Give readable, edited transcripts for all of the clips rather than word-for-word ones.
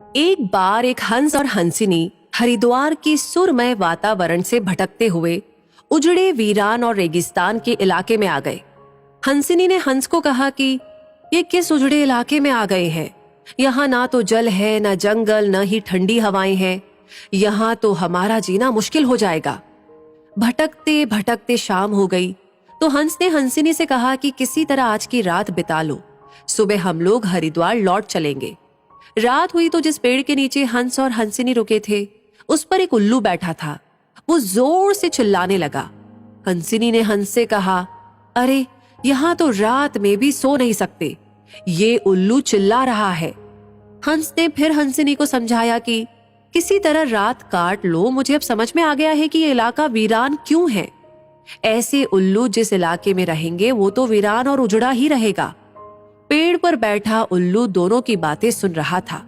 एक बार एक हंस और हंसिनी हरिद्वार के सुरमय वातावरण से भटकते हुए उजड़े वीरान और रेगिस्तान के इलाके में आ गए। हंसिनी ने हंस को कहा कि ये किस उजड़े इलाके में आ गए हैं? यहाँ ना तो जल है, न जंगल, न ही ठंडी हवाएं हैं। यहाँ तो हमारा जीना मुश्किल हो जाएगा। भटकते भटकते शाम हो गई तो हंस ने हंसिनी से कहा कि किसी तरह आज की रात बिता लो, सुबह हम लोग हरिद्वार लौट चलेंगे। रात हुई तो जिस पेड़ के नीचे हंस और हंसिनी रुके थे उस पर एक उल्लू बैठा था। वो जोर से चिल्लाने लगा। हंसिनी ने हंस से कहा, अरे यहाँ तो रात में भी सो नहीं सकते, ये उल्लू चिल्ला रहा है। हंस ने फिर हंसिनी को समझाया कि किसी तरह रात काट लो, मुझे अब समझ में आ गया है कि ये इलाका वीरान क्यों है। ऐसे उल्लू जिस इलाके में रहेंगे वो तो वीरान और उजड़ा ही रहेगा। पेड़ पर बैठा उल्लू दोनों की बातें सुन रहा था।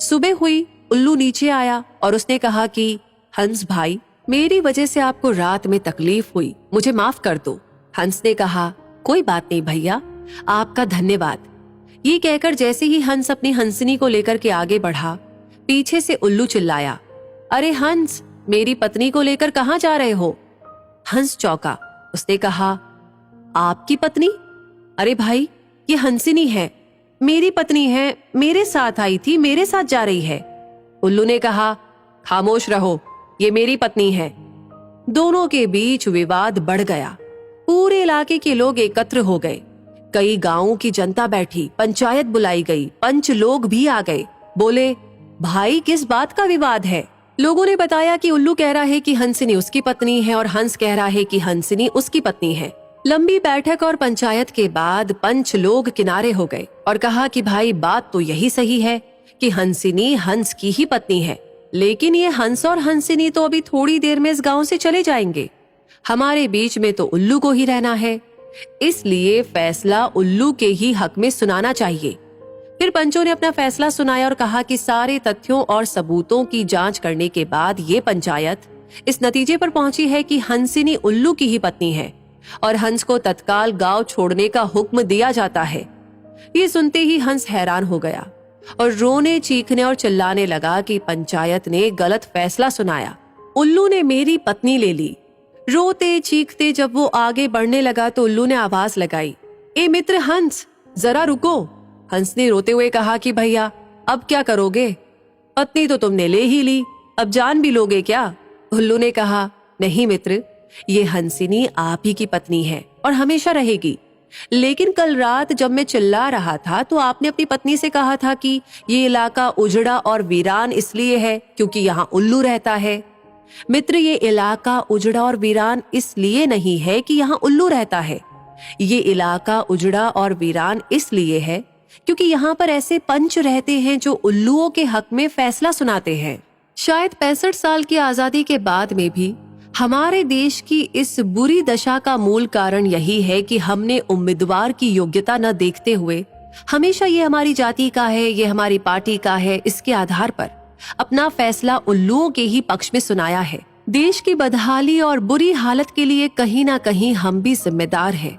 सुबह हुई, उल्लू नीचे आया और उसने कहा कि हंस भाई, मेरी वजह से आपको रात में तकलीफ हुई, मुझे माफ कर दो। हंस ने कहा, कोई बात नहीं भैया, आपका धन्यवाद। ये कहकर जैसे ही हंस अपनी हंसिनी को लेकर के आगे बढ़ा, पीछे से उल्लू चिल्लाया, अरे हंस, मेरी पत्नी को लेकर कहाँ जा रहे हो? हंस चौंका। उसने कहा, आपकी पत्नी? अरे भाई, ये हंसिनी है, मेरी पत्नी है, मेरे साथ आई थी, मेरे साथ जा रही है। उल्लू ने कहा, खामोश रहो, ये मेरी पत्नी है। दोनों के बीच विवाद बढ़ गया। पूरे इलाके के लोग एकत्र हो गए। कई गांवों की जनता बैठी, पंचायत बुलाई गई, पंच लोग भी आ गए। बोले, भाई किस बात का विवाद है? लोगों ने बताया कि उल्लू कह रहा है कि हंसिनी उसकी पत्नी है और हंस कह रहा है कि हंसिनी उसकी पत्नी है। लंबी बैठक और पंचायत के बाद पंच लोग किनारे हो गए और कहा कि भाई बात तो यही सही है कि हंसिनी हंस की ही पत्नी है, लेकिन ये हंस और हंसिनी तो अभी थोड़ी देर में इस गांव से चले जाएंगे। हमारे बीच में तो उल्लू को ही रहना है, इसलिए फैसला उल्लू के ही हक में सुनाना चाहिए। फिर पंचों ने अपना फैसला सुनाया और कहा कि सारे तथ्यों और सबूतों की जांच करने के बाद ये पंचायत इस नतीजे पर पहुंची है कि हंसिनी उल्लू की ही पत्नी है और हंस को तत्काल गांव छोड़ने का हुक्म दिया जाता है। ये सुनते ही हंस हैरान हो गया और रोने, चीखने और चिल्लाने लगा कि पंचायत ने गलत फैसला सुनाया, उल्लू ने मेरी पत्नी ले ली। रोते चीखते जब वो आगे बढ़ने लगा तो उल्लू ने आवाज लगाई, ए मित्र हंस, जरा रुको। हंस ने रोते हुए कहा कि भैया अब क्या करोगे? पत्नी तो तुमने ले ही ली, अब जान भी लोगे क्या? उल्लू ने कहा, नहीं मित्र, ये हंसिनी आप ही की पत्नी है और हमेशा रहेगी। लेकिन कल रात जब मैं चिल्ला रहा था तो आपने अपनी पत्नी से कहा था कि ये इलाका उजड़ा और वीरान इसलिए है क्योंकि यहाँ उल्लू रहता है। मित्र, ये इलाका उजड़ा और वीरान इसलिए नहीं है कि यहाँ उल्लू रहता है। ये इलाका उजड़ा और वीरान इसलिए है क्योंकि यहाँ पर ऐसे पंच रहते हैं जो उल्लुओं के हक में फैसला सुनाते हैं। शायद 65 साल की आजादी के बाद में भी हमारे देश की इस बुरी दशा का मूल कारण यही है कि हमने उम्मीदवार की योग्यता न देखते हुए हमेशा ये हमारी जाति का है, ये हमारी पार्टी का है, इसके आधार पर अपना फैसला उल्लुओं के ही पक्ष में सुनाया है। देश की बदहाली और बुरी हालत के लिए कहीं ना कहीं हम भी जिम्मेदार हैं।